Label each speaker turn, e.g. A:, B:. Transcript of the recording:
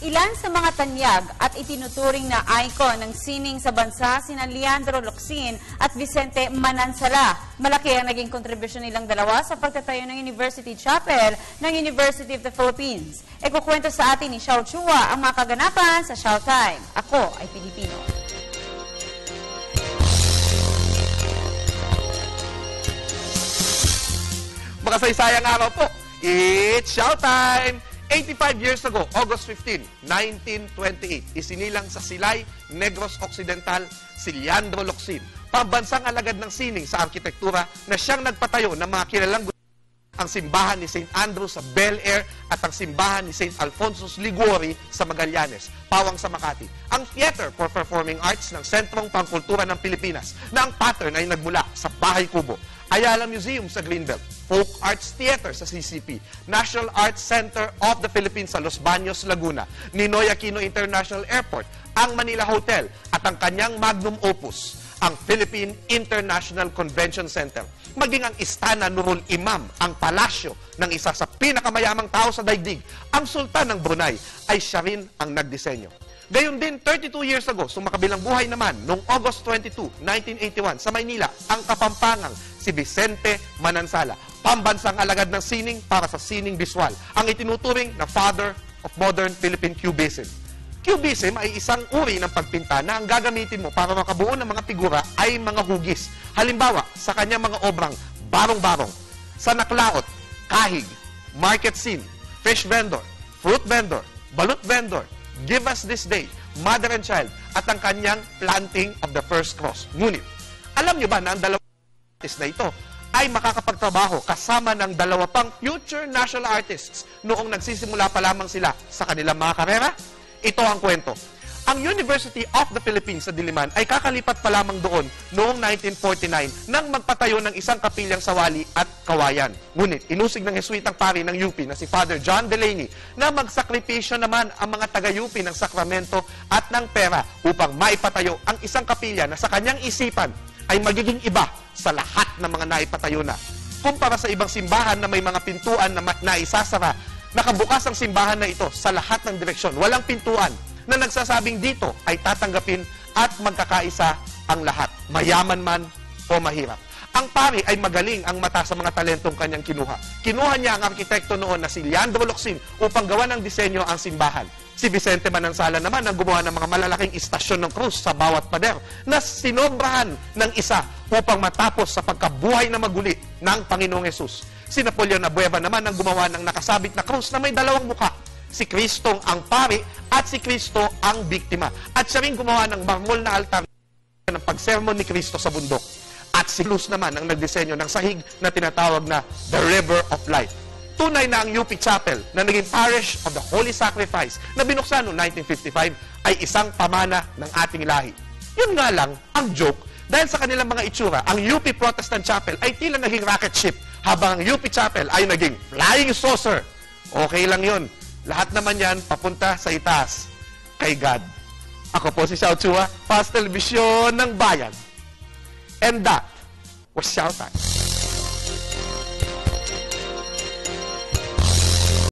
A: Ilan sa mga tanyag at itinuturing na icon ng sining sa bansa sina Leandro Locsin at Vicente Manansala. Malaki ang naging kontribusyon nilang dalawa sa pagtatayo ng University Chapel ng University of the Philippines. Ikukwento sa atin ni Xiao Chua ang mga kaganapan sa Showtime. Ako ay Pilipino.
B: Makasaysayang araw po. It's Showtime! 85 years ago, August 15, 1928, isinilang sa Silay, Negros Occidental, si Leandro Locsin, pambansang alagad ng sining sa arkitektura na siyang nagpatayo ng mga kilalang ang simbahan ni St. Andrew sa Bel Air at ang simbahan ni St. Alfonso's Liguori sa Magallanes, Pawang sa Makati. Ang Theater for Performing Arts ng Sentrong Pangkultura ng Pilipinas na ang pattern ay nagmula sa Bahay Kubo. Ayala Museum sa Greenbelt, Folk Arts Theater sa CCP, National Arts Center of the Philippines sa Los Baños, Laguna, Ninoy Aquino International Airport, ang Manila Hotel at ang kanyang magnum opus, ang Philippine International Convention Center. Maging ang Istana Nurul Imam, ang palasyo ng isa sa pinakamayamang tao sa daigdig, ang Sultan ng Brunei, ay siya rin ang nagdisenyo. Gayon din, 32 years ago, sumakabilang buhay naman, noong August 22, 1981, sa Maynila, ang Kapampangang si Vicente Manansala, pambansang alagad ng sining para sa sining visual, ang itinuturing na father of modern Philippine Cubism. Cubism ay isang uri ng pagpinta na ang gagamitin mo para makabuo ng mga figura ay mga hugis. Halimbawa, sa kanyang mga obrang barong-barong, sa naklaot, kahig, market scene, fish vendor, fruit vendor, balut vendor, Give Us This Day, Mother and Child, at ang kanyang Planting of the First Cross. Ngunit, alam nyo ba na ang dalawang artist na ito ay makakapagtrabaho kasama ng dalawa pang future national artists noong nagsisimula pa lamang sila sa kanilang mga karera? Ito ang kwento. Ang University of the Philippines sa Diliman ay kakalipat pa lamang doon noong 1949 nang magpatayo ng isang kapilyang sawali at kawayan. Ngunit, inusig ng Jesuitang pari ng UP na si Father John Delaney na magsakripisyo naman ang mga taga-UP ng sakramento at ng pera upang maipatayo ang isang kapilya na sa kanyang isipan ay magiging iba sa lahat ng mga naipatayo na. Kumpara sa ibang simbahan na may mga pintuan na naisasara, nakabukas ang simbahan na ito sa lahat ng direksyon. Walang pintuan na nagsasabing dito ay tatanggapin at magkakaisa ang lahat, mayaman man o mahirap. Ang pari ay magaling ang mata sa mga talentong kanyang kinuha. Kinuha niya ang arkitekto noon na si Leandro Locsin upang gawa ng disenyo ang simbahan. Si Vicente Manansala naman ang gumawa ng mga malalaking istasyon ng krus sa bawat pader na sinobrahan ng isa upang matapos sa pagkabuhay na maguli ng Panginoong Hesus. Si Napoleon Abueva naman ang gumawa ng nakasabit na krus na may dalawang mukha. Si Kristong ang pari at si Kristo ang biktima. At siya rin gumawa ng marmol na altar ng pagsermon ni Kristo sa bundok. At si Luz naman ang nagdisenyo ng sahig na tinatawag na The River of Life. Tunay na ang UP Chapel na naging parish of the Holy Sacrifice na binuksan noong 1955 ay isang pamana ng ating lahi. Yun nga lang, ang joke, dahil sa kanilang mga itsura, ang UP Protestant Chapel ay tila naging rocket ship habang ang UP Chapel ay naging flying saucer. Okay lang yun. Lahat naman yan papunta sa itaas kay God. Ako po si Xiao Chua, para sa telebisyon ng bayan. And that was Showtime.